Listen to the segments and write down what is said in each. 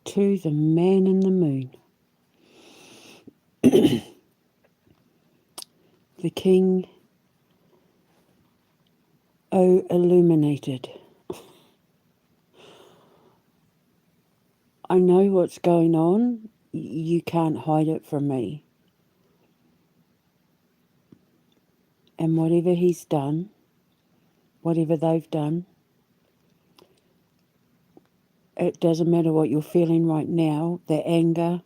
to the man in the moon. The king, O illuminated. I know what's going on. You can't hide it from me. And whatever he's done, whatever they've done, it doesn't matter what you're feeling right now, the anger.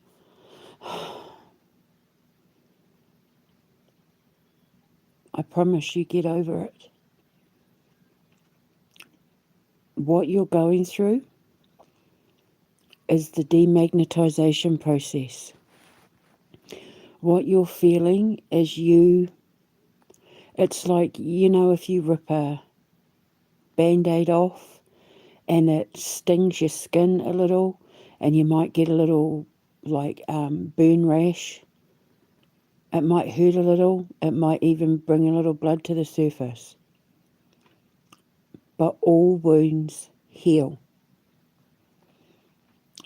I promise you get over it. What you're going through is the demagnetization process. What you're feeling is it's like, if you rip a Band-Aid off and it stings your skin a little and you might get a little burn rash. It might hurt a little. It might even bring a little blood to the surface. But all wounds heal.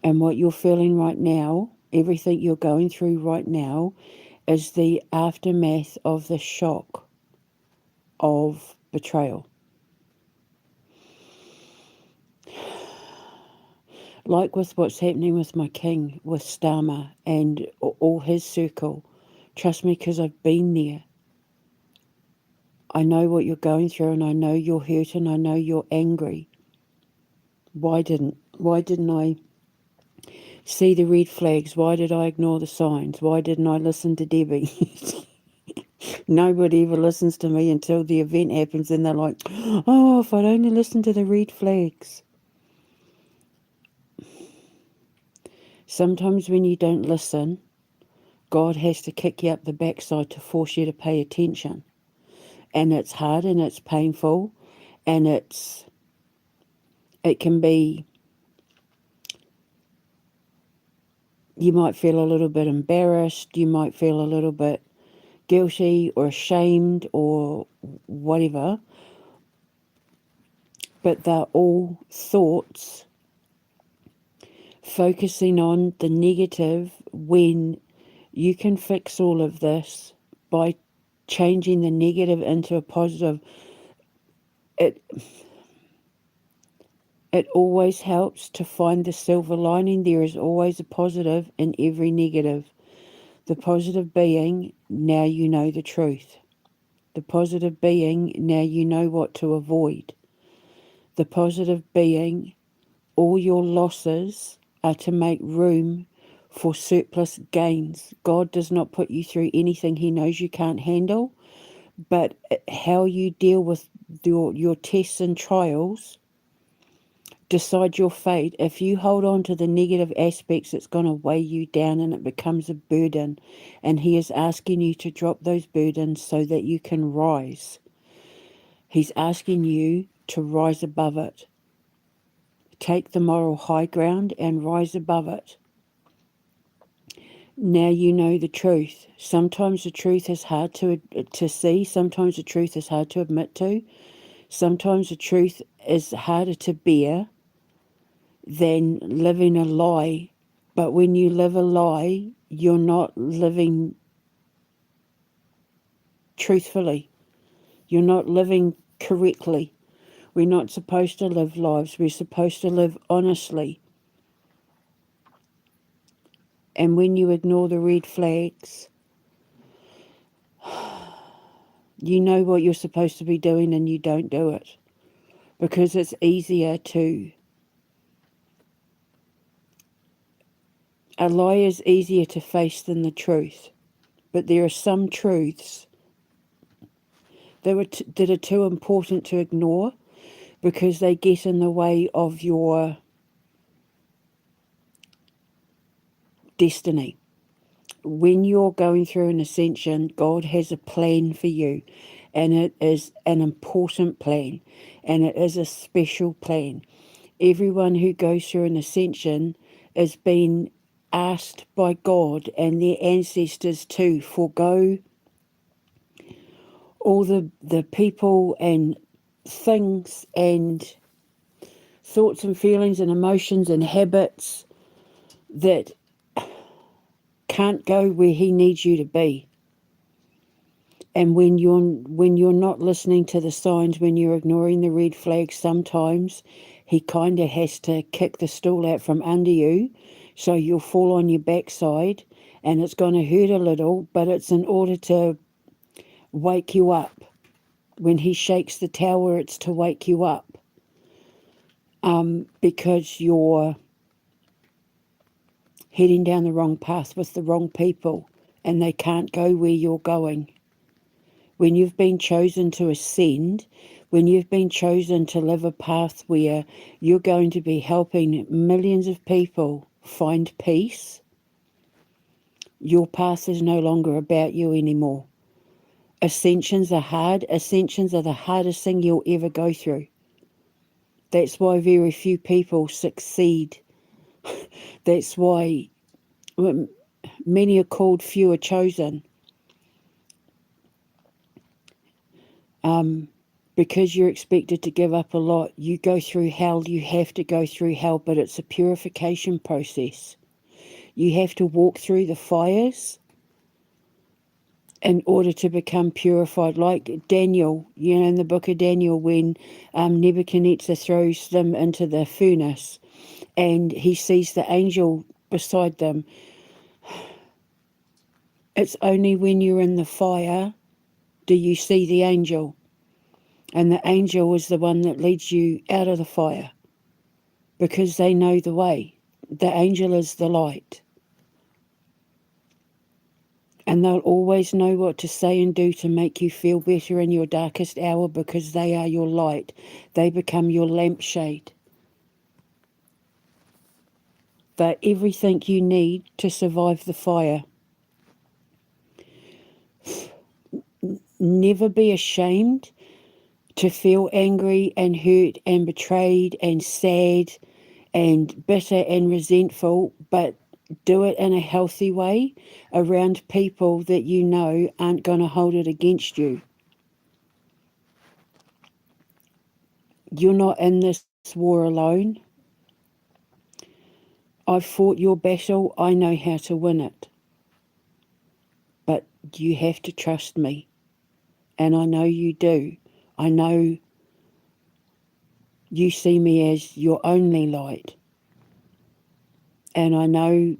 And what you're feeling right now, everything you're going through right now, is the aftermath of the shock of betrayal. Like with what's happening with my king, with Stama and all his circle. Trust me, because I've been there. I know what you're going through, and I know you're hurt, and I know you're angry. Why didn't I see the red flags? Why did I ignore the signs? Why didn't I listen to Debbie? Nobody ever listens to me until the event happens, and they're like, oh, if I'd only listened to the red flags. Sometimes when you don't listen, God has to kick you up the backside to force you to pay attention. And it's hard and it's painful and it can be, you might feel a little bit embarrassed, you might feel a little bit guilty or ashamed or whatever, but they're all thoughts focusing on the negative when you can fix all of this by changing the negative into a positive. It always helps to find the silver lining. There is always a positive in every negative. The positive being, now you know the truth. The positive being, now you know what to avoid. The positive being, all your losses are to make room for surplus gains. God does not put you through anything He knows you can't handle, but how you deal with your tests and trials decide your fate. If you hold on to the negative aspects, it's going to weigh you down and it becomes a burden. And He is asking you to drop those burdens so that you can rise. He's asking you to rise above it. Take the moral high ground and rise above it. Now you know the truth. Sometimes the truth is hard to see. Sometimes the truth is hard to admit to. Sometimes the truth is harder to bear than living a lie. But when you live a lie, you're not living truthfully. You're not living correctly. We're not supposed to live lives. We're supposed to live honestly. And when you ignore the red flags, you know what you're supposed to be doing and you don't do it. Because it's easier to... A lie is easier to face than the truth. But there are some truths that are too important to ignore because they get in the way of your destiny. When you're going through an ascension, God has a plan for you, and it is an important plan, and it is a special plan. Everyone who goes through an ascension is being asked by God and their ancestors to forego all the people and things and thoughts and feelings and emotions and habits that can't go where he needs you to be. And when you're not listening to the signs, when you're ignoring the red flags, sometimes he kind of has to kick the stool out from under you, so you'll fall on your backside, and it's going to hurt a little, but it's in order to wake you up. When he shakes the tower, it's to wake you up, because you're heading down the wrong path with the wrong people, and they can't go where you're going. When you've been chosen to ascend, when you've been chosen to live a path where you're going to be helping millions of people find peace, your path is no longer about you anymore. Ascensions are hard. Ascensions are the hardest thing you'll ever go through. That's why very few people succeed. That's why many are called, few are chosen. Because you're expected to give up a lot. You go through hell, you have to go through hell, but it's a purification process. You have to walk through the fires in order to become purified. Like Daniel, in the book of Daniel, when Nebuchadnezzar throws them into the furnace and he sees the angel beside them. It's only when you're in the fire do you see the angel. And the angel is the one that leads you out of the fire, because they know the way. The angel is the light. And they'll always know what to say and do to make you feel better in your darkest hour, because they are your light. They become your lampshade. They're everything you need to survive the fire. Never be ashamed to feel angry and hurt and betrayed and sad and bitter and resentful, but do it in a healthy way around people that you know aren't going to hold it against you. You're not in this war alone. I've fought your battle. I know how to win it. But you have to trust me. And I know you do. I know you see me as your only light. And I know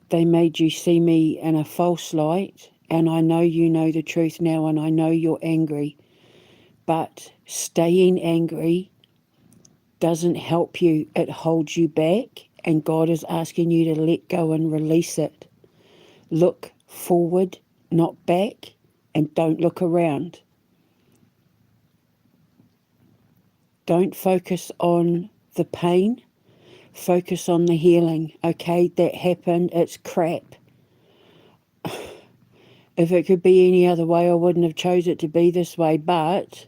they made you see me in a false light. And I know you know the truth now, and I know you're angry. But staying angry doesn't help you. It holds you back. And God is asking you to let go and release it. Look forward, not back, and don't look around. Don't focus on the pain. Focus on the healing. Okay, that happened. It's crap. If it could be any other way, I wouldn't have chose it to be this way. But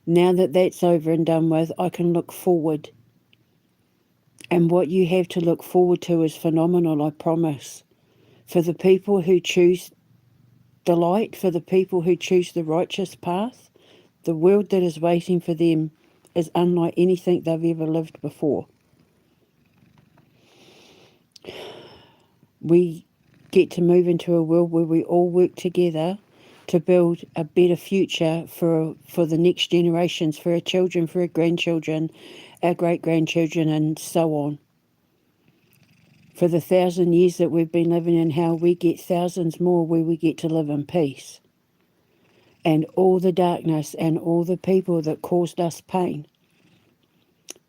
now that that's over and done with, I can look forward. And what you have to look forward to is phenomenal, I promise. For the people who choose the light, for the people who choose the righteous path, the world that is waiting for them is unlike anything they've ever lived before. We get to move into a world where we all work together to build a better future for the next generations, for our children, for our grandchildren, our great-grandchildren, and so on. For the 1,000 years that we've been living in hell, we get thousands more where we get to live in peace. And all the darkness and all the people that caused us pain,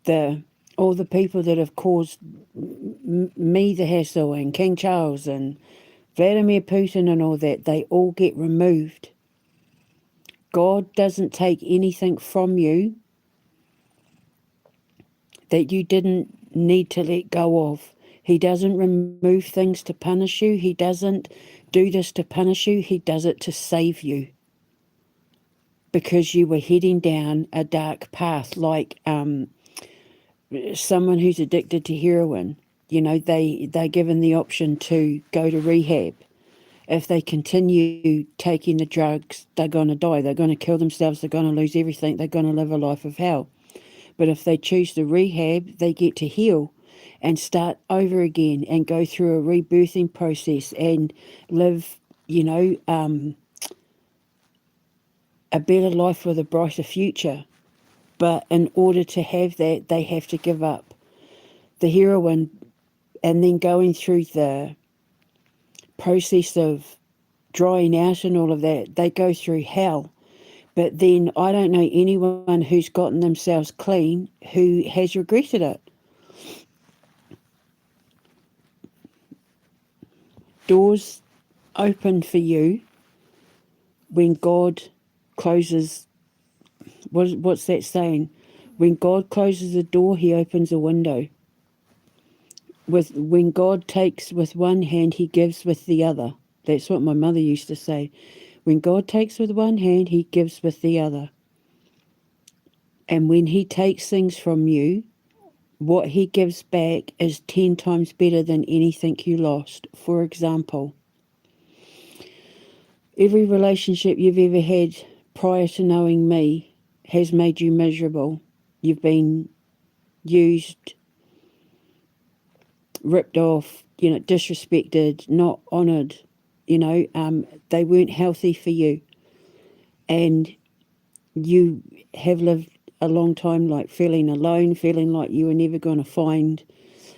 all the people that have caused me the hassle, and King Charles and Vladimir Putin and all that, they all get removed. God doesn't take anything from you that you didn't need to let go of. He doesn't remove things to punish you. He doesn't do this to punish you. He does it to save you. Because you were heading down a dark path, like someone who's addicted to heroin. They're given the option to go to rehab. If they continue taking the drugs, they're going to die. They're going to kill themselves. They're going to lose everything. They're going to live a life of hell. But if they choose the rehab, they get to heal and start over again and go through a rebirthing process and live, a better life with a brighter future. But in order to have that, they have to give up the heroin, and then going through the process of drying out and all of that, they go through hell. But then I don't know anyone who's gotten themselves clean who has regretted it. Doors open for you when God closes. What's that saying? When God closes a door, he opens a window. When God takes with one hand, he gives with the other. That's what my mother used to say. When God takes with one hand, he gives with the other. And when he takes things from you, what he gives back is 10 times better than anything you lost. For example, every relationship you've ever had prior to knowing me has made you miserable. You've been used, ripped off, disrespected, not honoured. They weren't healthy for you. And you have lived a long time like feeling alone, feeling like you were never going to find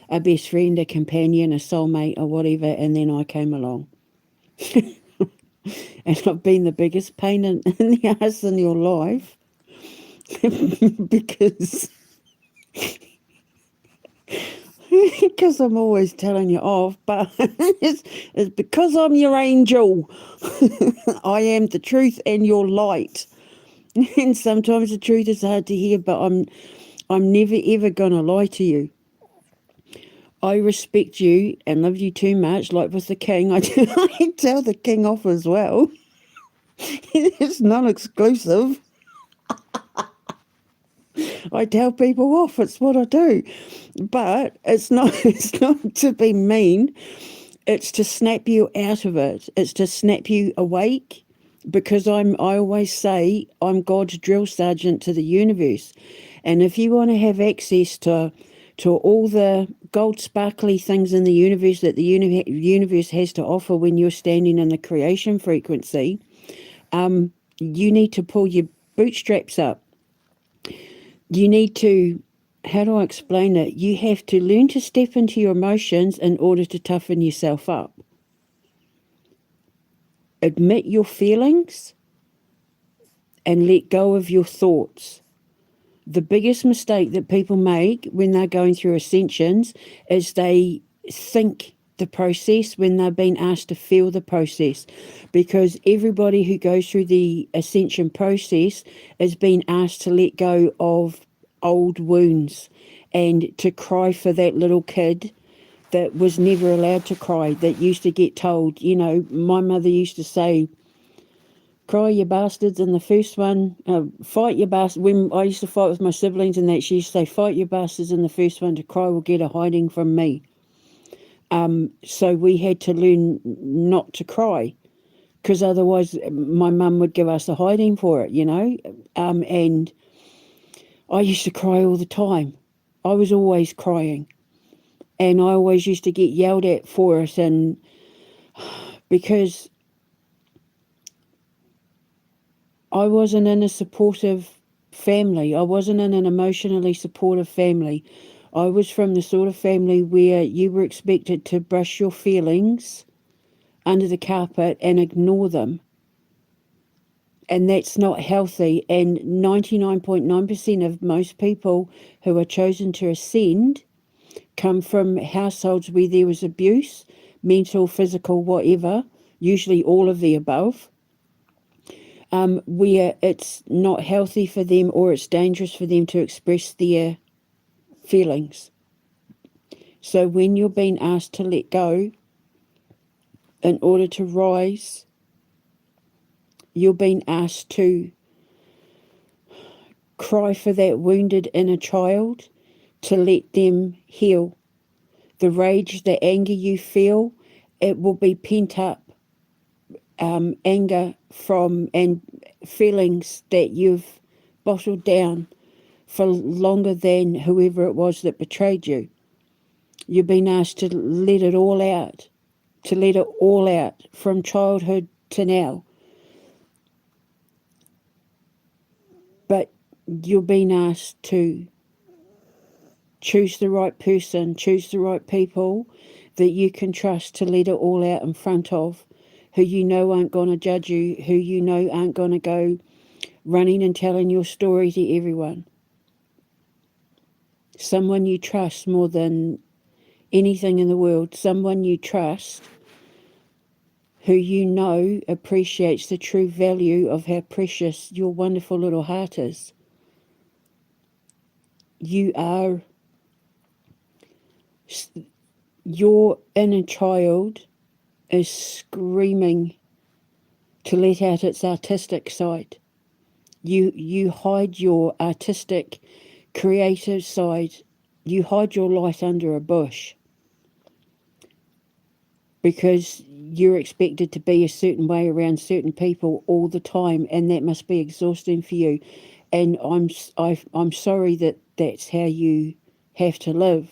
a best friend, a companion, a soulmate or whatever, and then I came along. And I've been the biggest pain in the ass in your life because I'm always telling you off, but it's because I'm your angel. I am the truth and your light. And sometimes the truth is hard to hear, but I'm never ever gonna lie to you. I respect you and love you too much, like with the king. I tell the king off as well. It's non-exclusive. I tell people off. It's what I do. But it's not to be mean. It's to snap you out of it. It's to snap you awake, because I always say I'm God's drill sergeant to the universe. And if you want to have access to all the gold sparkly things in the universe that the universe has to offer when you're standing in the creation frequency, you need to pull your bootstraps up. You need to, how do I explain it? You have to learn to step into your emotions in order to toughen yourself up. Admit your feelings and let go of your thoughts. The biggest mistake that people make when they're going through ascensions is they think the process when they're being asked to feel the process, because everybody who goes through the ascension process is being asked to let go of old wounds and to cry for that little kid that was never allowed to cry, that used to get told, my mother used to say, cry you bastards, and the first one, fight you bastards. When I used to fight with my siblings and that, she used to say, fight you bastards, and the first one to cry will get a hiding from me. So we had to learn not to cry, because otherwise my mum would give us a hiding for it, and I used to cry all the time. I was always crying, and I always used to get yelled at for it, and because I wasn't in a supportive family. I wasn't in an emotionally supportive family. I was from the sort of family where you were expected to brush your feelings under the carpet and ignore them. And that's not healthy. And 99.9% of most people who are chosen to ascend come from households where there was abuse, mental, physical, whatever, usually all of the above. Where it's not healthy for them, or it's dangerous for them to express their feelings. So when you're being asked to let go in order to rise, you're being asked to cry for that wounded inner child, to let them heal. The rage, the anger you feel, it will be pent up anger from and feelings that you've bottled down for longer than whoever it was that betrayed you. You've been asked to let it all out, from childhood to now. But you've been asked to choose the right person, choose the right people that you can trust to let it all out in front of, who you know aren't going to judge you, who you know aren't going to go running and telling your story to everyone. Someone you trust more than anything in the world, someone you trust who you know appreciates the true value of how precious your wonderful little heart is. Your inner child is screaming to let out its artistic side. You hide your artistic, creative side. You hide your light under a bush because you're expected to be a certain way around certain people all the time, and that must be exhausting for you. And I'm sorry that that's how you have to live,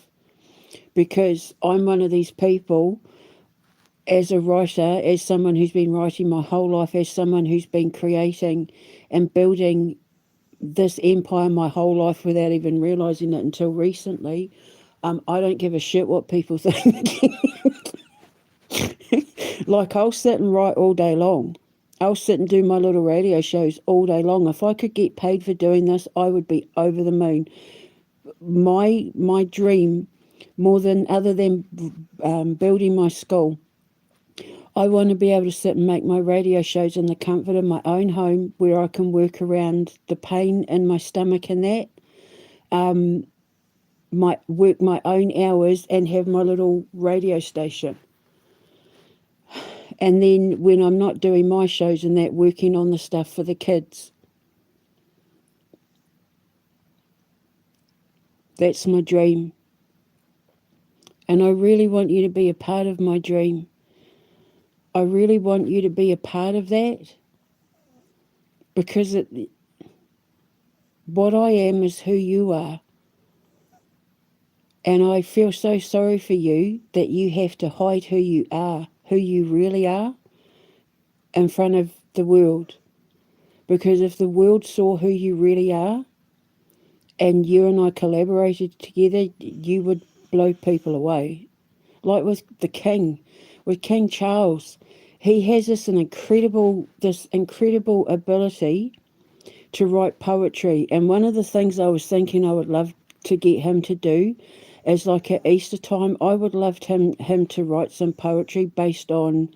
because I'm one of these people, as a writer, as someone who's been writing my whole life, as someone who's been creating and building this empire my whole life without even realising it until recently. I don't give a shit what people think. Like, I'll sit and write all day long. I'll sit and do my little radio shows all day long. If I could get paid for doing this, I would be over the moon. My dream, more than other than building my school, I want to be able to sit and make my radio shows in the comfort of my own home, where I can work around the pain in my stomach and that. Work my own hours and have my little radio station. And then when I'm not doing my shows and that, working on the stuff for the kids. That's my dream. And I really want you to be a part of my dream. I really want you to be a part of that, because what I am is who you are. And I feel so sorry for you that you have to hide who you are, who you really are, in front of the world. Because if the world saw who you really are, and you and I collaborated together, you would blow people away. Like with the King, with King Charles. He has this incredible ability to write poetry. And one of the things I was thinking I would love to get him to do is, like, at Easter time, I would love him to write some poetry based on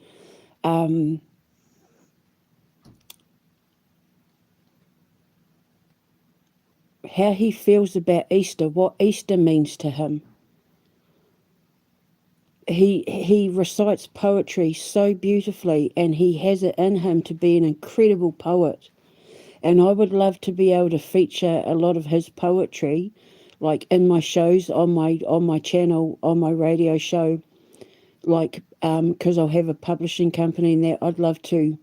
how he feels about Easter, what Easter means to him. He recites poetry so beautifully, and he has it in him to be an incredible poet. And I would love to be able to feature a lot of his poetry, like in my shows, on my channel, on my radio show, like, because I'll have a publishing company and that. I'd love to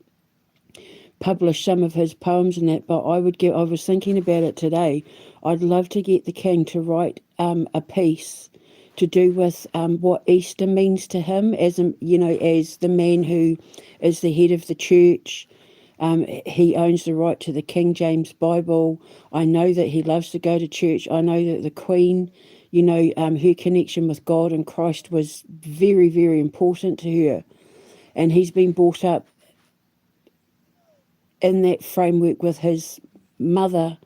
publish some of his poems and that. But I was thinking about it today. I'd love to get the King to write a piece to do with what Easter means to him, as as the man who is the head of the church. He owns the right to the King James Bible. I know that he loves to go to church. I know that the Queen, her connection with God and Christ was very, very important to her. And he's been brought up in that framework with his mother,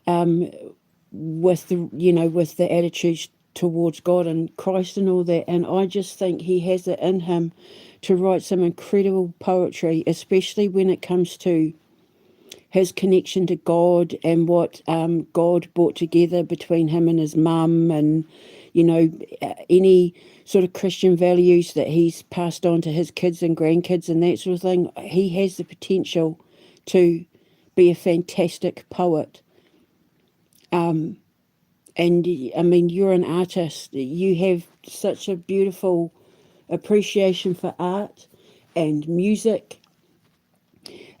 with the attitudes towards God and Christ and all that. And I just think he has it in him to write some incredible poetry, especially when it comes to his connection to God and what God brought together between him and his mum, and any sort of Christian values that he's passed on to his kids and grandkids and that sort of thing. He has the potential to be a fantastic poet. And I mean, you're an artist. You have such a beautiful appreciation for art and music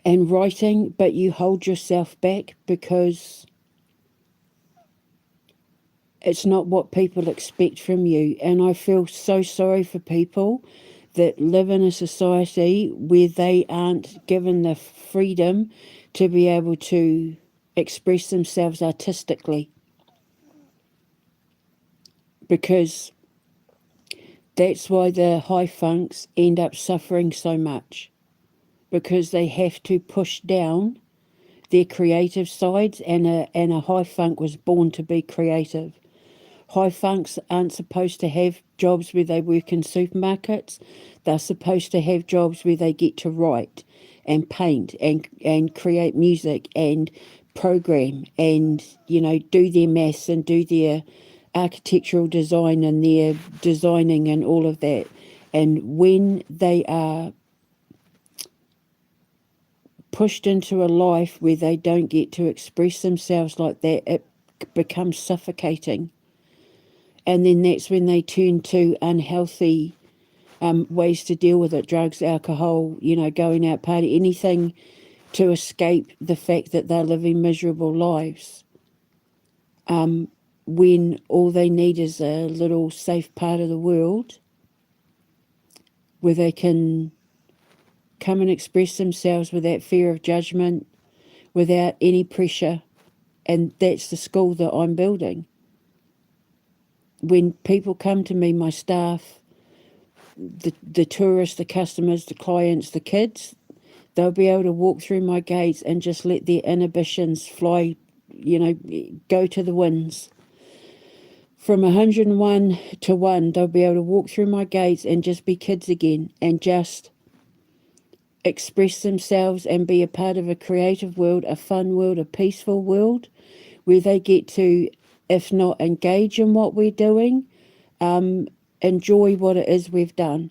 and writing, but you hold yourself back because It's not what people expect from you. And I feel so sorry for people that live in a society where they aren't given the freedom to be able to express themselves artistically, because that's why the high funks end up suffering so much, because they have to push down their creative sides, and a high funk was born to be creative. High funks aren't supposed to have jobs where they work in supermarkets. They're supposed to have jobs where they get to write and paint and create music and program and, do their maths and do their architectural design and their designing and all of that. And when they are pushed into a life where they don't get to express themselves like that, it becomes suffocating. And then that's when they turn to unhealthy ways to deal with it: drugs, alcohol, going out party, anything to escape the fact that they're living miserable lives. When all they need is a little safe part of the world where they can come and express themselves without fear of judgment, without any pressure. And that's the school that I'm building. When people come to me, my staff, the tourists, the customers, the clients, the kids, they'll be able to walk through my gates and just let their inhibitions fly, go to the winds. From 101 to 1, they'll be able to walk through my gates and just be kids again and just express themselves and be a part of a creative world, a fun world, a peaceful world, where they get to, if not engage in what we're doing, enjoy what it is we've done,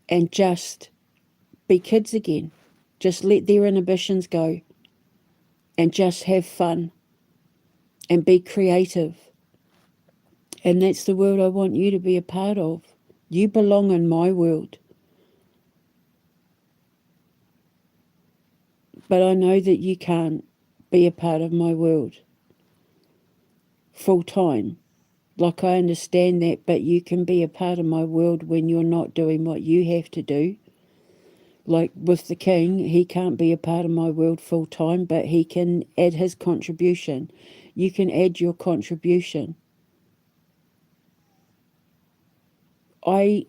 and just be kids again. Just let their inhibitions go and just have fun and be creative. And that's the world I want you to be a part of. You belong in my world. But I know that you can't be a part of my world full time. Like, I understand that, but you can be a part of my world when you're not doing what you have to do. Like with the king, he can't be a part of my world full time, but he can add his contribution. You can add your contribution. I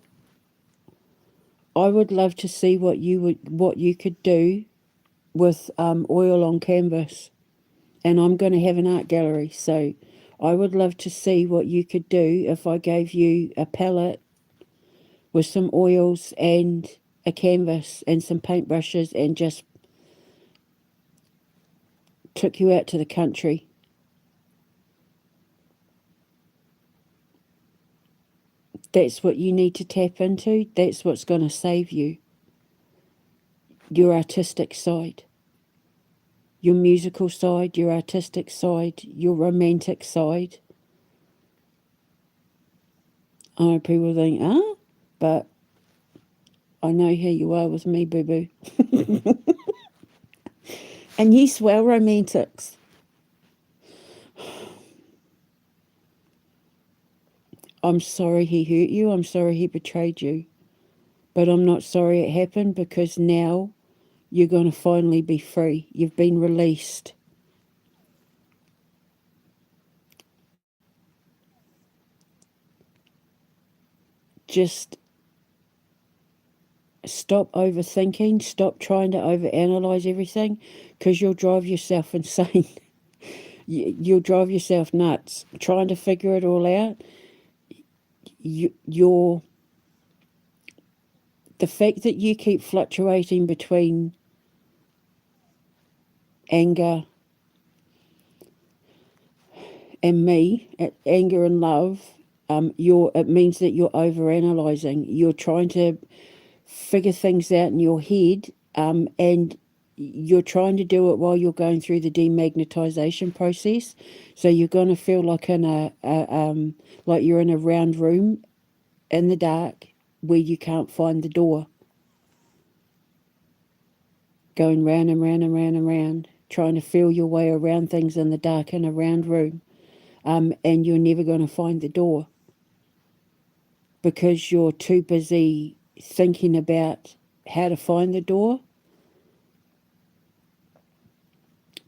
would love to see what you could do with oil on canvas, and I'm going to have an art gallery, so I would love to see what you could do if I gave you a palette with some oils and a canvas and some paintbrushes and just took you out to the country. That's what you need to tap into. That's what's going to save you. Your artistic side, your musical side, your artistic side, your romantic side. I know people think, but I know how you are with me, boo-boo. And yes, we're romantics. I'm sorry he hurt you. I'm sorry he betrayed you. But I'm not sorry it happened, because now you're going to finally be free. You've been released. Just stop overthinking. Stop trying to overanalyze everything, because you'll drive yourself insane. You'll drive yourself nuts trying to figure it all out. The fact that you keep fluctuating between anger and me, anger and love, it means that you're overanalyzing. You're trying to figure things out in your head, and you're trying to do it while you're going through the demagnetization process. So you're going to feel like like you're in a round room in the dark where you can't find the door, going round and round and round and round, trying to feel your way around things in the dark in a round room. and you're never going to find the door because you're too busy thinking about how to find the door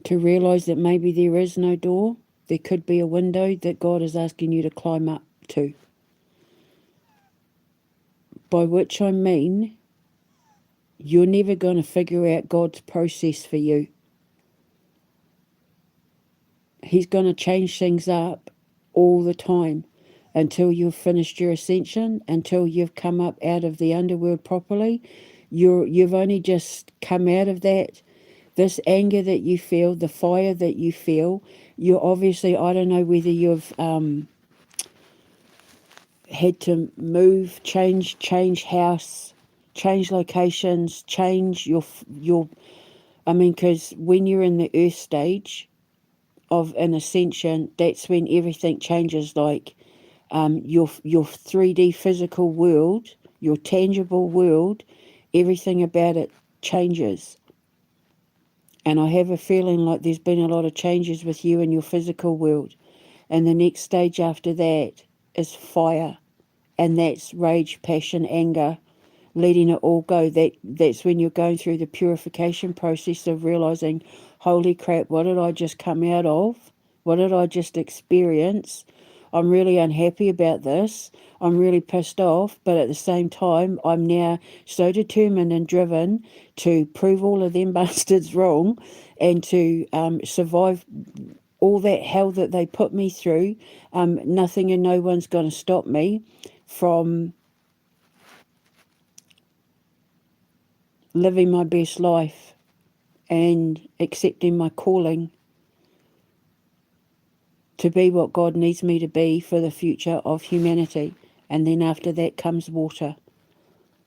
to realise that maybe there is no door. There could be a window that God is asking you to climb up to. By which I mean, you're never going to figure out God's process for you. He's going to change things up all the time until you've finished your ascension, until you've come up out of the underworld properly. You've only just come out of that. This anger that you feel, the fire that you feel, you're obviously, I don't know whether you've had to move, change house, change locations, change your because when you're in the earth stage of an ascension, that's when everything changes. Like your 3D physical world, your tangible world, everything about it changes. And I have a feeling like there's been a lot of changes with you in your physical world. And the next stage after that is fire. And that's rage, passion, anger, letting it all go. That's when you're going through the purification process of realising, holy crap, what did I just come out of? What did I just experience? I'm really unhappy about this. I'm really pissed off, but at the same time, I'm now so determined and driven to prove all of them bastards wrong and to survive all that hell that they put me through. Nothing and no one's going to stop me from living my best life and accepting my calling to be what God needs me to be for the future of humanity. And then after that comes water,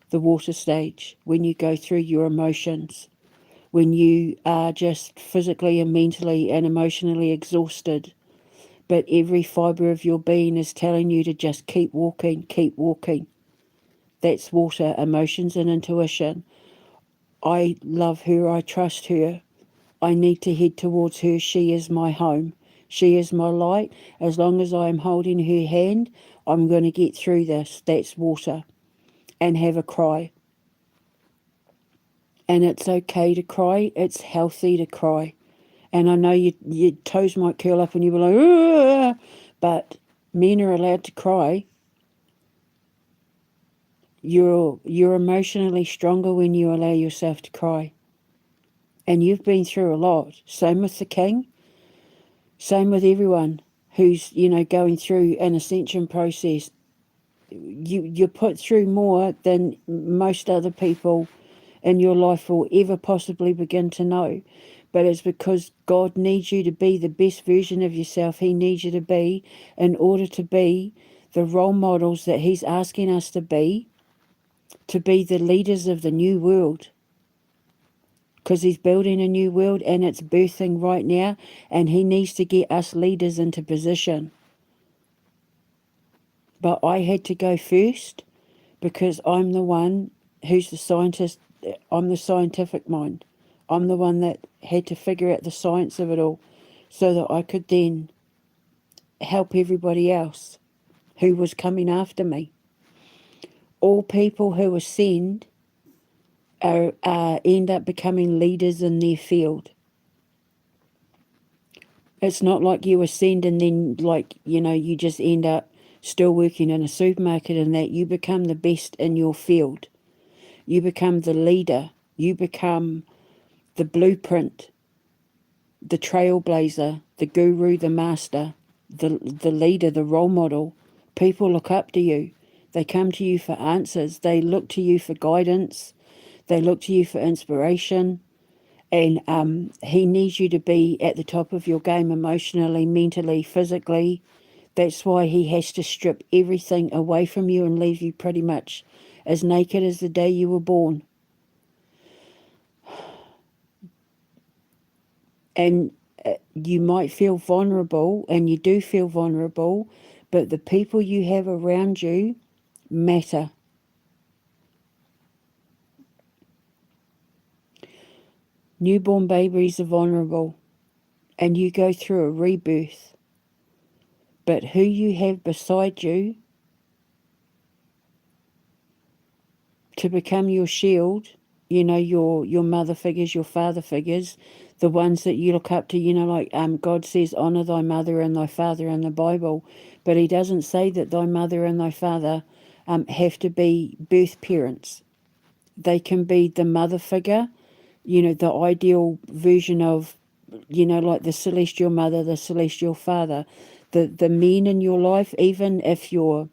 the water stage, when you go through your emotions, when you are just physically and mentally and emotionally exhausted, but every fibre of your being is telling you to just keep walking, keep walking. That's water, emotions and intuition. I love her, I trust her. I need to head towards her. She is my home. She is my light. As long as I am holding her hand, I'm going to get through this. That's water. And have a cry. And it's okay to cry. It's healthy to cry. And I know your toes might curl up and you'll be like, "Ugh," but men are allowed to cry. You're emotionally stronger when you allow yourself to cry. And you've been through a lot. Same with the king. Same with everyone who's, going through an ascension process. You're put through more than most other people in your life will ever possibly begin to know. But it's because God needs you to be the best version of yourself He needs you to be in order to be the role models that He's asking us to be the leaders of the new world. Because He's building a new world and it's birthing right now, and He needs to get us leaders into position. But I had to go first because I'm the one who's the scientist. I'm the scientific mind. I'm the one that had to figure out the science of it all so that I could then help everybody else who was coming after me. All people who ascend end up becoming leaders in their field. It's not like you ascend and then, you just end up still working in a supermarket and that. You become the best in your field. You become the leader. You become the blueprint, the trailblazer, the guru, the master, the leader, the role model. People look up to you. They come to you for answers. They look to you for guidance. They look to you for inspiration. And He needs you to be at the top of your game emotionally, mentally, physically. That's why He has to strip everything away from you and leave you pretty much as naked as the day you were born. And you might feel vulnerable, and you do feel vulnerable, but the people you have around you matter. Newborn babies are vulnerable, and you go through a rebirth. But who you have beside you to become your shield, your mother figures, your father figures, the ones that you look up to, like God says, honour thy mother and thy father in the Bible, but he doesn't say that thy mother and thy father have to be birth parents. They can be the mother figure, the ideal version of, like the celestial mother, the celestial father, the men in your life, even if you're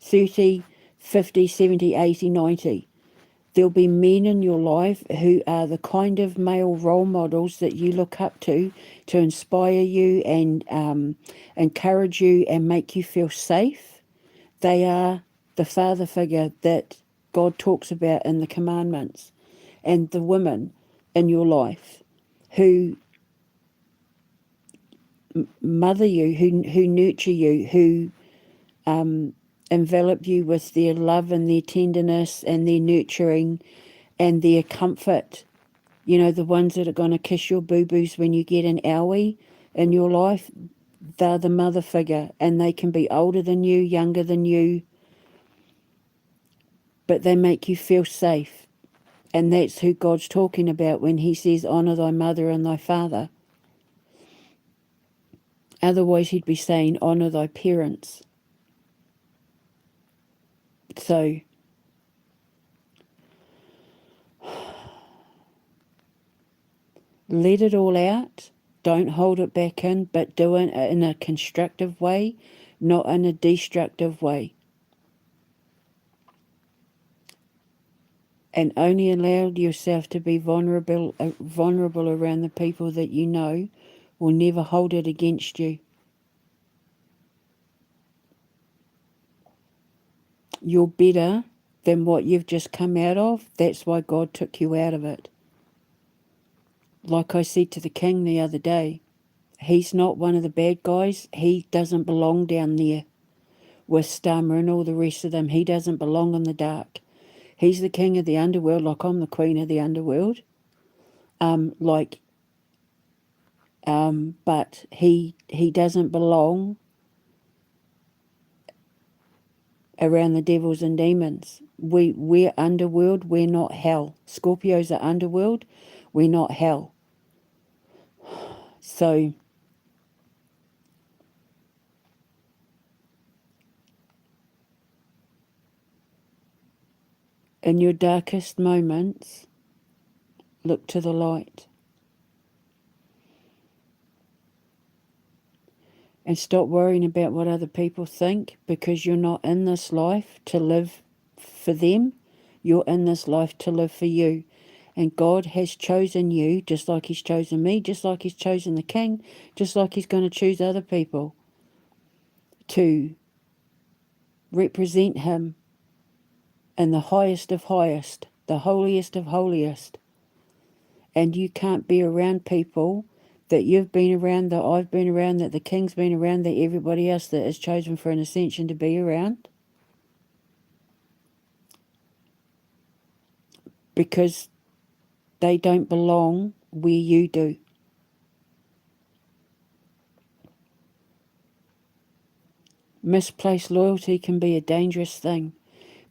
30, 50, 70, 80, 90. There'll be men in your life who are the kind of male role models that you look up to inspire you and encourage you and make you feel safe. They are the father figure that God talks about in the commandments, and the women in your life who mother you, who nurture you, who envelop you with their love and their tenderness and their nurturing and their comfort. The ones that are going to kiss your boo-boos when you get an owie in your life, they're the mother figure, and they can be older than you, younger than you, but they make you feel safe. And that's who God's talking about when he says, honour thy mother and thy father. Otherwise, he'd be saying, honour thy parents. So, let it all out. Don't hold it back in, but do it in a constructive way, not in a destructive way. And only allow yourself to be vulnerable around the people that you know will never hold it against you. You're better than what you've just come out of. That's why God took you out of it. Like I said to the king the other day, he's not one of the bad guys. He doesn't belong down there with Stammer and all the rest of them. He doesn't belong in the dark. He's the king of the underworld, like I'm the queen of the underworld. But he doesn't belong around the devils and demons. We're underworld, we're not hell. Scorpios are underworld, we're not hell. So in your darkest moments, look to the light. And stop worrying about what other people think, because you're not in this life to live for them. You're in this life to live for you. And God has chosen you just like he's chosen me, just like he's chosen the king, just like he's going to choose other people to represent him in the highest of highest, the holiest of holiest. And you can't be around people that you've been around, that I've been around, that the king's been around, that everybody else that is chosen for an ascension to be around, because they don't belong where you do. Misplaced loyalty can be a dangerous thing.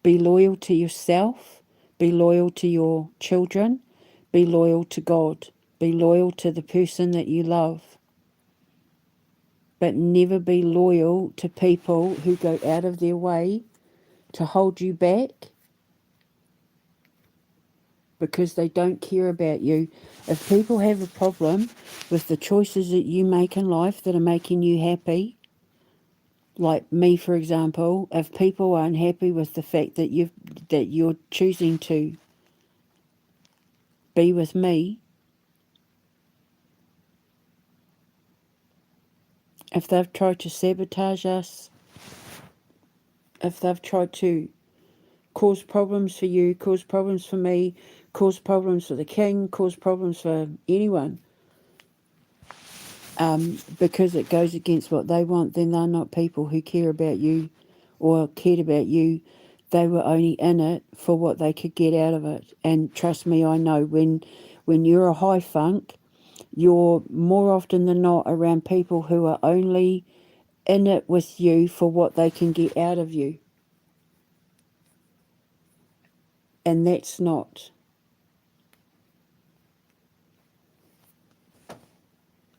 Be loyal to yourself, be loyal to your children, be loyal to God, be loyal to the person that you love. But never be loyal to people who go out of their way to hold you back because they don't care about you. If people have a problem with the choices that you make in life that are making you happy, like me, for example, if people are unhappy with the fact that you're choosing to be with me, if they've tried to sabotage us, if they've tried to cause problems for you, cause problems for me, cause problems for the king, cause problems for anyone, because it goes against what they want, then they're not people who care about you or cared about you. They were only in it for what they could get out of it. And trust me, I know when you're a high funk, you're more often than not around people who are only in it with you for what they can get out of you. And that's not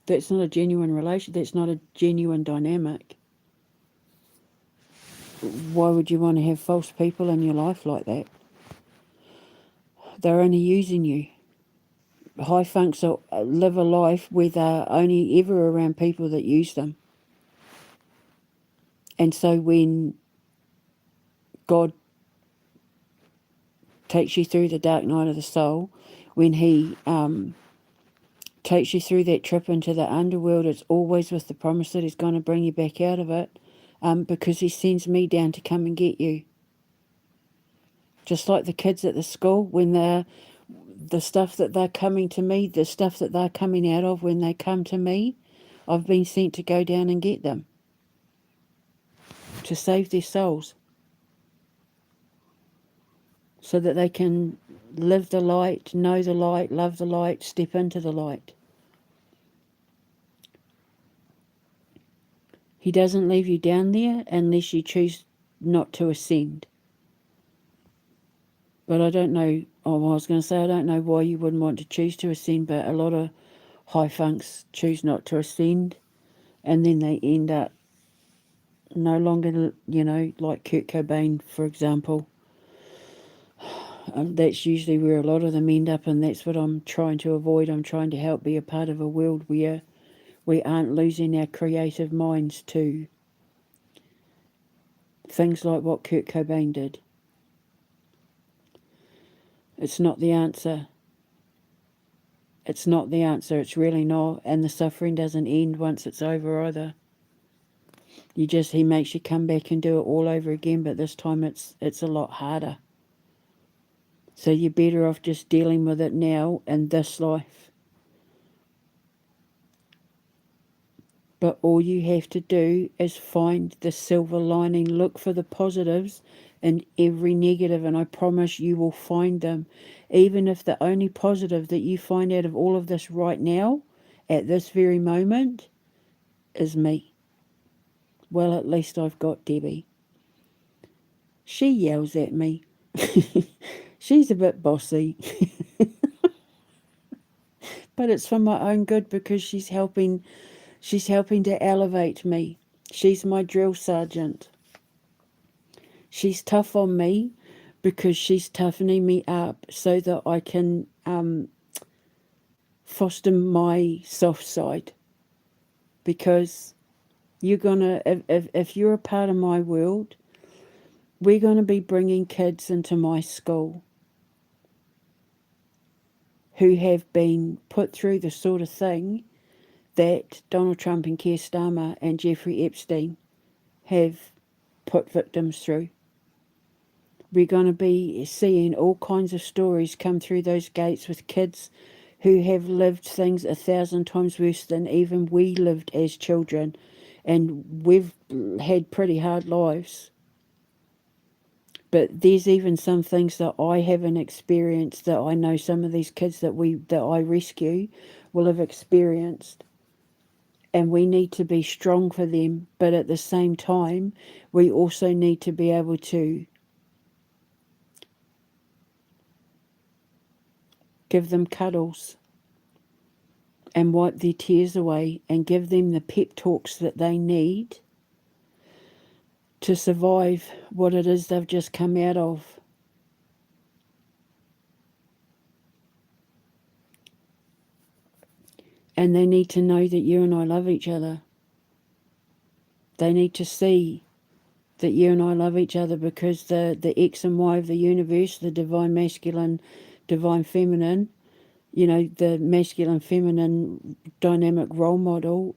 a genuine relation. That's not a genuine dynamic. Why would you want to have false people in your life like that? They're only using you. High funks live a life where they're only ever around people that use them. And so when God takes you through the dark night of the soul, when he takes you through that trip into the underworld, it's always with the promise that he's going to bring you back out of it, because he sends me down to come and get you. Just like the kids at the school, when the stuff that they're coming to me, the stuff that they're coming out of, when they come to me, I've been sent to go down and get them, to save their souls, so that they can live the light, know the light, love the light, step into the light. He doesn't leave you down there unless you choose not to ascend. But I don't know, I was going to say, I don't know why you wouldn't want to choose to ascend, but a lot of high funks choose not to ascend, and then they end up no longer, like Kurt Cobain, for example. That's usually where a lot of them end up, and that's what I'm trying to avoid. I'm trying to help be a part of a world where we aren't losing our creative minds to things like what Kurt Cobain did. It's not the answer. It's not the answer. It's really not. And the suffering doesn't end once it's over either. He makes you come back and do it all over again, but this time it's a lot harder. So you're better off just dealing with it now in this life. But all you have to do is find the silver lining. Look for the positives in every negative, and I promise you will find them. Even if the only positive that you find out of all of this right now, at this very moment, is me. Well, at least I've got Debbie. She yells at me. She's a bit bossy. But it's for my own good, because she's helping to elevate me. She's my drill sergeant. She's tough on me because she's toughening me up so that I can foster my soft side. Because you're gonna, if you're a part of my world, we're going to be bringing kids into my school who have been put through the sort of thing that Donald Trump and Keir Starmer and Jeffrey Epstein have put victims through. We're going to be seeing all kinds of stories come through those gates with kids who have lived things 1,000 times worse than even we lived as children. And we've had pretty hard lives. But there's even some things that I haven't experienced that I know some of these kids that I rescue will have experienced. And we need to be strong for them, but at the same time, we also need to be able to give them cuddles and wipe their tears away and give them the pep talks that they need to survive what it is they've just come out of. And they need to know that you and I love each other. They need to see that you and I love each other, because the X and Y of the universe, the divine masculine, divine feminine, the masculine feminine dynamic role model,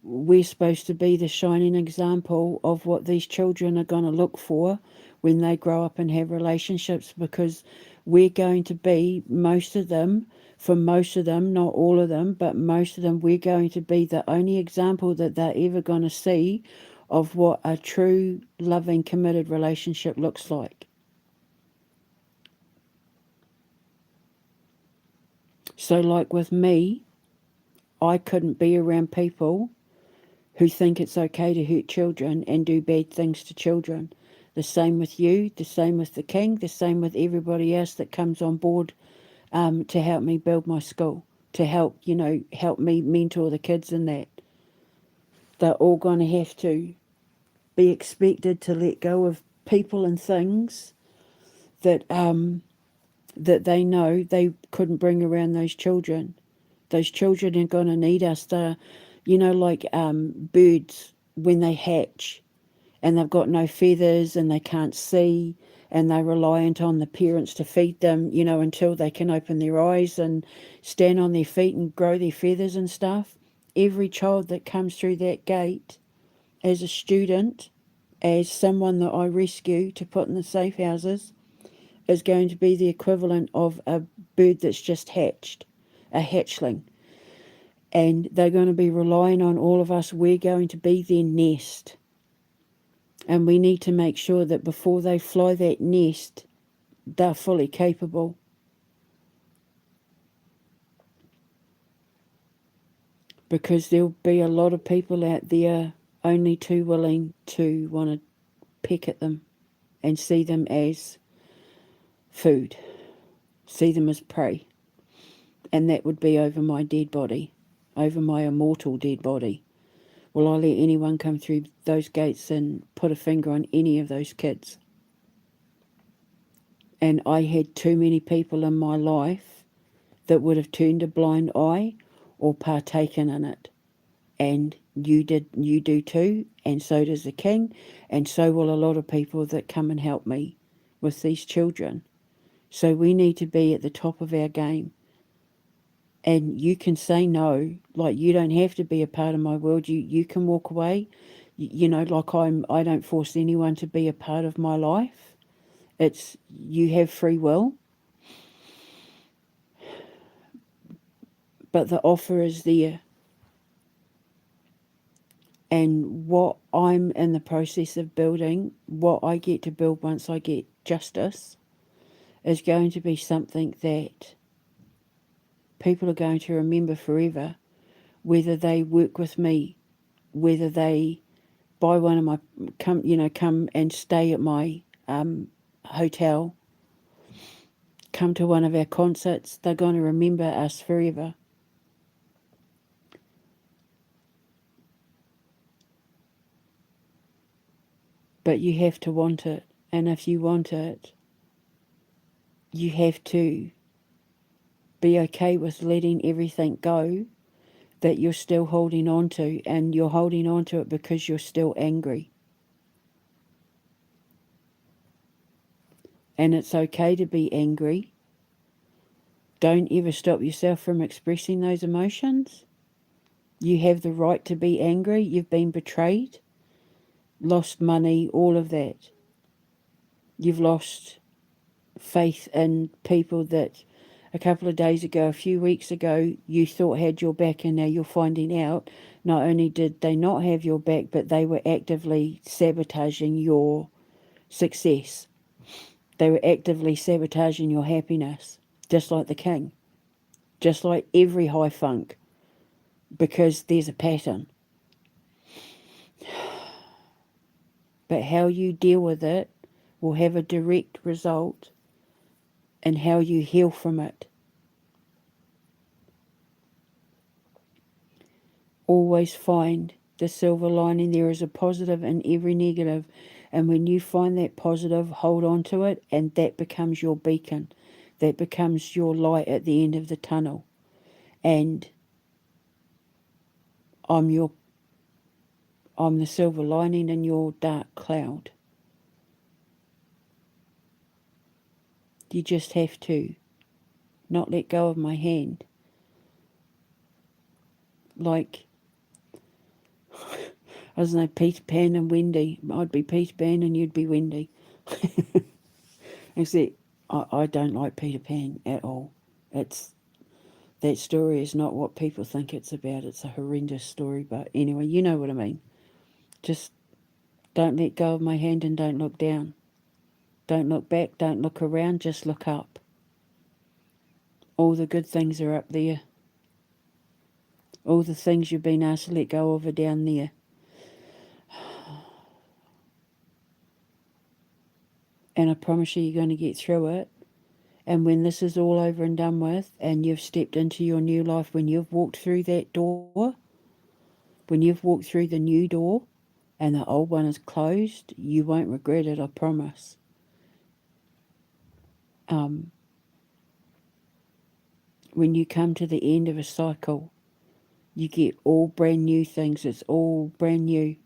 we're supposed to be the shining example of what these children are going to look for when they grow up and have relationships, because we're going to be, for most of them, not all of them, but most of them, we're going to be the only example that they're ever going to see of what a true, loving, committed relationship looks like. So like with me, I couldn't be around people who think it's okay to hurt children and do bad things to children. The same with you, the same with the king, the same with everybody else that comes on board to help me build my school, to help, help me mentor the kids in that. They're all going to have to be expected to let go of people and things that that they know they couldn't bring around those children. Those children are going to need us. They're, like birds when they hatch and they've got no feathers and they can't see and they're reliant on the parents to feed them, until they can open their eyes and stand on their feet and grow their feathers and stuff. Every child that comes through that gate as a student, as someone that I rescue to put in the safe houses, is going to be the equivalent of a bird that's just hatched, a hatchling. And they're going to be relying on all of us. We're going to be their nest. And we need to make sure that before they fly that nest, they're fully capable. Because there'll be a lot of people out there only too willing to want to peck at them and see them as food, see them as prey. And that would be over my dead body, over my immortal dead body. Will I let anyone come through those gates and put a finger on any of those kids? And I had too many people in my life that would have turned a blind eye or partaken in it. And you do too, and so does the king, and so will a lot of people that come and help me with these children. So we need to be at the top of our game. And you can say no, like you don't have to be a part of my world. You can walk away. Like I don't force anyone to be a part of my life. It's you have free will. But the offer is there. And what I'm in the process of building, what I get to build once I get justice, is going to be something that people are going to remember forever, whether they work with me, whether they buy one of my come and stay at my hotel, come to one of our concerts. They're going to remember us forever. But you have to want it, and if you want it, you have to be okay with letting everything go that you're still holding on to, and you're holding on to it because you're still angry. And it's okay to be angry. Don't ever stop yourself from expressing those emotions. You have the right to be angry. You've been betrayed, lost money, all of that. You've lost faith in people that a couple of days ago, a few weeks ago, you thought had your back, and now you're finding out not only did they not have your back, but they were actively sabotaging your success. They were actively sabotaging your happiness, just like the king, just like every high funk, because there's a pattern. But how you deal with it will have a direct result in how you heal from it. Always find the silver lining. There is a positive in every negative. And when you find that positive, hold on to it, and that becomes your beacon. That becomes your light at the end of the tunnel. And I'm the silver lining in your dark cloud. You just have to not let go of my hand. Like, I don't know, Peter Pan and Wendy. I'd be Peter Pan and you'd be Wendy. Except I don't like Peter Pan at all. That story is not what people think it's about. It's a horrendous story, but anyway, you know what I mean. Just don't let go of my hand and don't look down. Don't look back, don't look around, just look up. All the good things are up there. All the things you've been asked to let go of are down there. And I promise you're going to get through it. And when this is all over and done with, and you've stepped into your new life, when you've walked through that door, when you've walked through the new door and the old one is closed, you won't regret it, I promise. When you come to the end of a cycle, you get all brand new things. It's all brand new.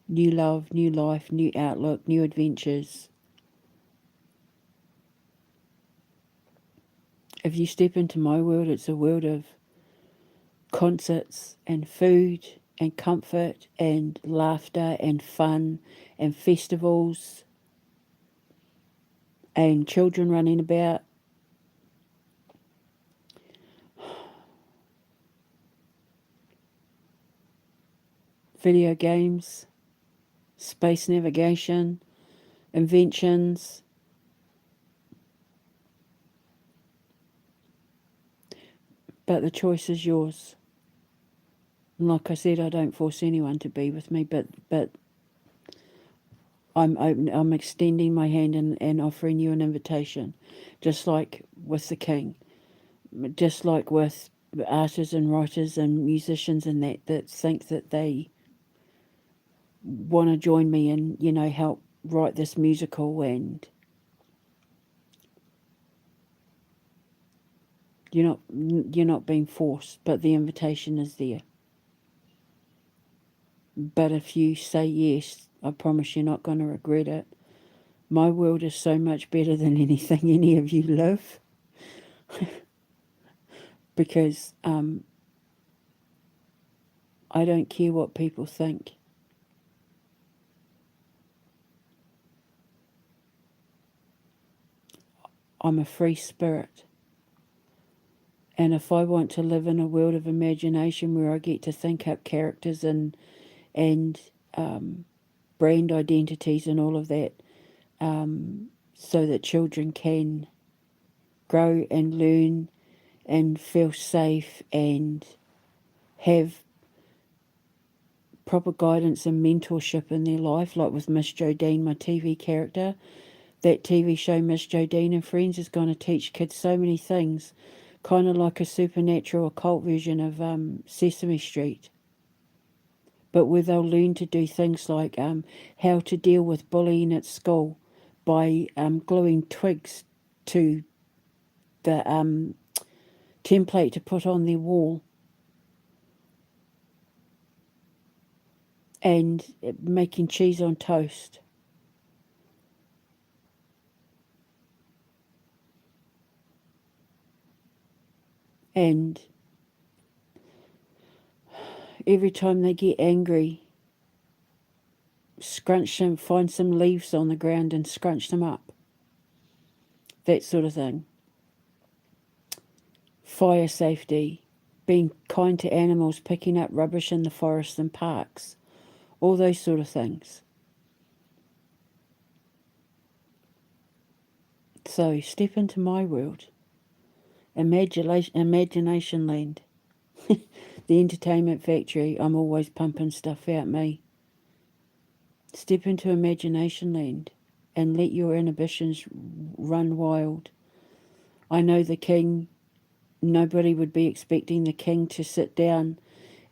New love, new life, new outlook, new adventures. If you step into my world, it's a world of concerts and food and comfort and laughter and fun and festivals and children running about. Video games, space navigation, inventions. But the choice is yours. And like I said, I don't force anyone to be with me, but I'm open. I'm extending my hand and offering you an invitation, just like with the King, just like with artists and writers and musicians and that think that they want to join me and help write this musical, and you're not being forced, but the invitation is there. But if you say yes, I promise you're not going to regret it. My world is so much better than anything any of you live. Because I don't care what people think. I'm a free spirit. And if I want to live in a world of imagination where I get to think up characters and brand identities and all of that, so that children can grow and learn and feel safe and have proper guidance and mentorship in their life, like with Miss Jodine, my TV character. That TV show, Miss Jodine and Friends, is going to teach kids so many things, kind of like a supernatural occult version of Sesame Street. But where they'll learn to do things like how to deal with bullying at school by gluing twigs to the template to put on their wall, and making cheese on toast. And every time they get angry, scrunch them, find some leaves on the ground and scrunch them up. That sort of thing. Fire safety, being kind to animals, picking up rubbish in the forests and parks, all those sort of things. So step into my world. Imagination land. The entertainment factory, I'm always pumping stuff out me. Step into imagination land and let your inhibitions run wild. I know the King, nobody would be expecting the King to sit down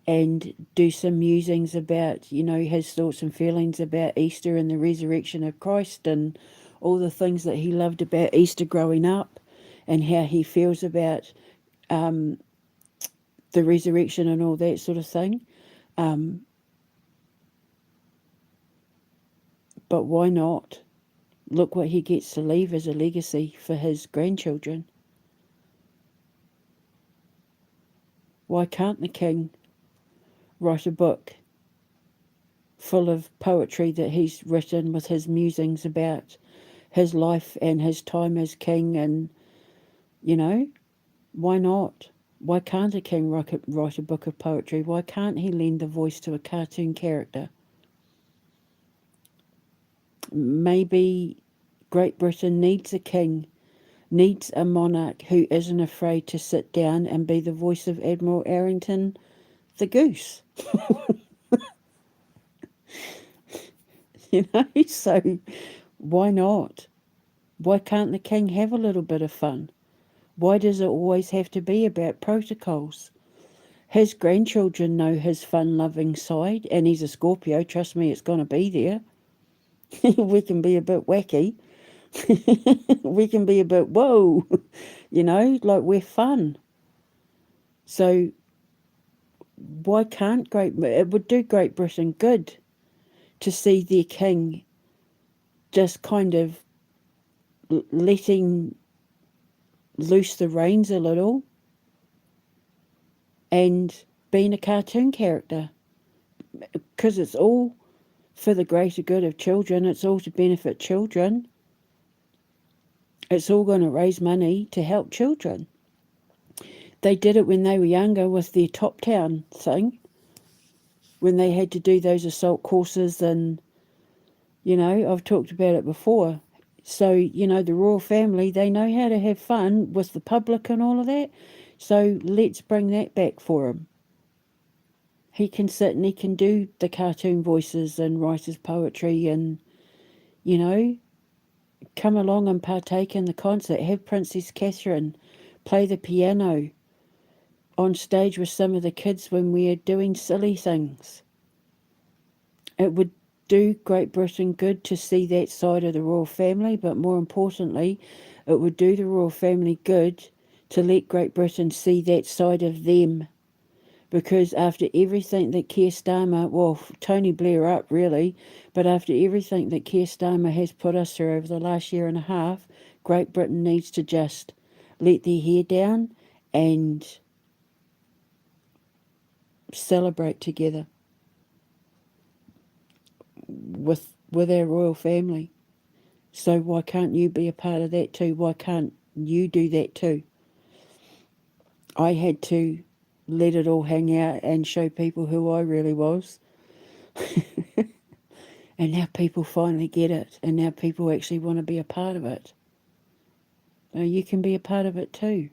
and do some musings about, his thoughts and feelings about Easter and the resurrection of Christ and all the things that he loved about Easter growing up and how he feels about the resurrection and all that sort of thing. But why not? Look what he gets to leave as a legacy for his grandchildren. Why can't the King write a book full of poetry that he's written with his musings about his life and his time as king? And, why not? Why can't a king write a book of poetry? Why can't he lend a voice to a cartoon character? Maybe Great Britain needs a king, needs a monarch who isn't afraid to sit down and be the voice of Admiral Arrington the Goose. So why not? Why can't the king have a little bit of fun? Why does it always have to be about protocols? His grandchildren know his fun-loving side, and he's a Scorpio. Trust me, it's going to be there. We can be a bit wacky. We can be a bit, whoa, like we're fun. So why can't it would do Great Britain good to see their king just kind of letting loose the reins a little and being a cartoon character, because it's all for the greater good of children. It's all to benefit children. It's all going to raise money to help children. They did it when they were younger with their Top Town thing, when they had to do those assault courses, and I've talked about it before. So the royal family, they know how to have fun with the public and all of that. So let's bring that back for him. He can sit and he can do the cartoon voices and write his poetry and, come along and partake in the concert. Have Princess Catherine play the piano on stage with some of the kids when we are doing silly things. It would do Great Britain good to see that side of the royal family, but more importantly, it would do the royal family good to let Great Britain see that side of them. Because after everything that Keir Starmer, well, Tony Blair up really, but after everything that Keir Starmer has put us through over the last year and a half, Great Britain needs to just let their hair down and celebrate together with our royal family. So why can't you be a part of that too? Why can't you do that too? I had to let it all hang out and show people who I really was. And now people finally get it, and now people actually want to be a part of it. You can be a part of it too.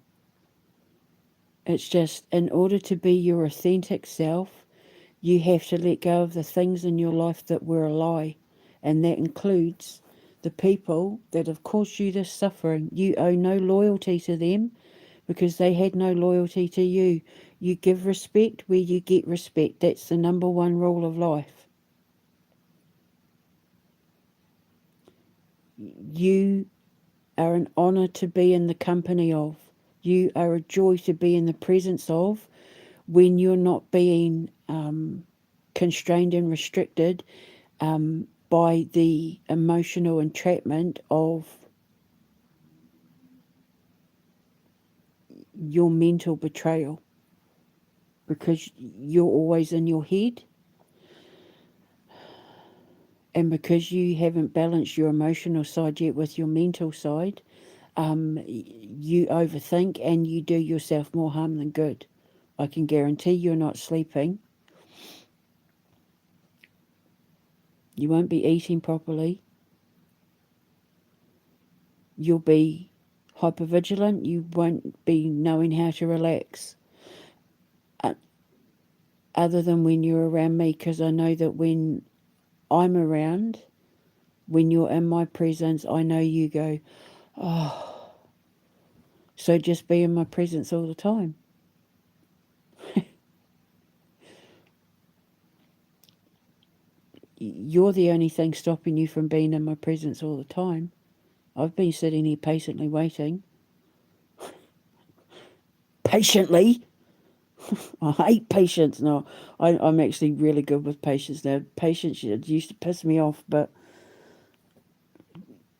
It's just, in order to be your authentic self, you have to let go of the things in your life that were a lie. And that includes the people that have caused you this suffering. You owe no loyalty to them because they had no loyalty to you. You give respect where you get respect. That's the number one rule of life. You are an honour to be in the company of. You are a joy to be in the presence of when you're not being constrained and restricted by the emotional entrapment of your mental betrayal, because you're always in your head, and because you haven't balanced your emotional side yet with your mental side, you overthink and you do yourself more harm than good. I can guarantee you're not sleeping. You won't be eating properly. You'll be hypervigilant. You won't be knowing how to relax. Other than when you're around me, because I know that when I'm around, when you're in my presence, I know you go, oh. So just be in my presence all the time. You're the only thing stopping you from being in my presence all the time. I've been sitting here patiently waiting. Patiently? I hate patience. No, I'm actually really good with patience now. Patience used to piss me off, but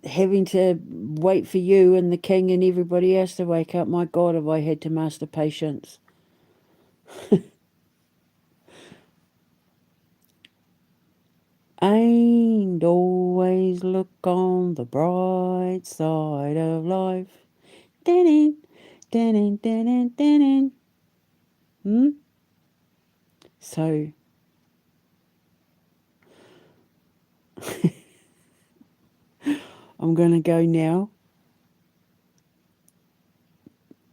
having to wait for you and the king and everybody else to wake up, my God, have I had to master patience. Ain't always look on the bright side of life. Ding, ding, ding, ding. So, I'm going to go now.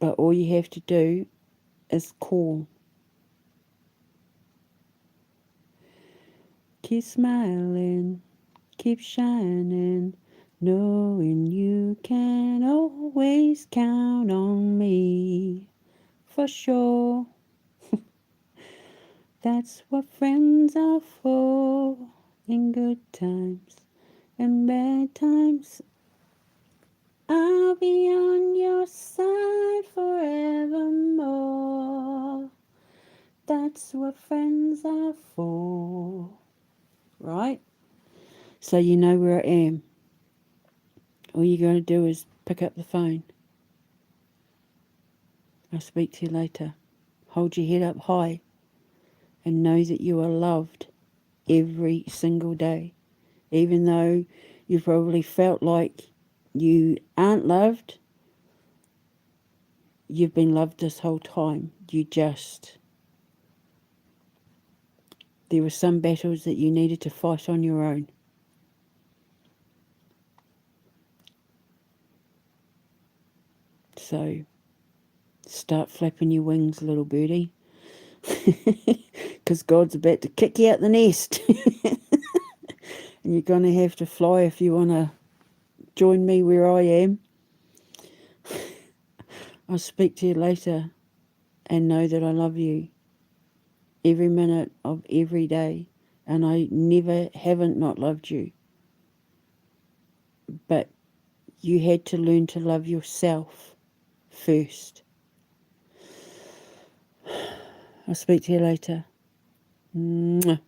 But all you have to do is call. Keep smiling. keep shining, knowing you can always count on me. For sure, that's what friends are for. In good times and bad times, I'll be on your side forevermore. That's what friends are for. Right? So you know where I am. All you're going to do is pick up the phone. I'll speak to you later. Hold your head up high and know that you are loved every single day. Even though you've probably felt like you aren't loved, you've been loved this whole time. There were some battles that you needed to fight on your own. So start flapping your wings, little birdie, because God's about to kick you out the nest. And you're going to have to fly if you want to join me where I am. I'll speak to you later, and know that I love you every minute of every day, and I haven't not loved you. But you had to learn to love yourself first. I'll speak to you later. Mwah.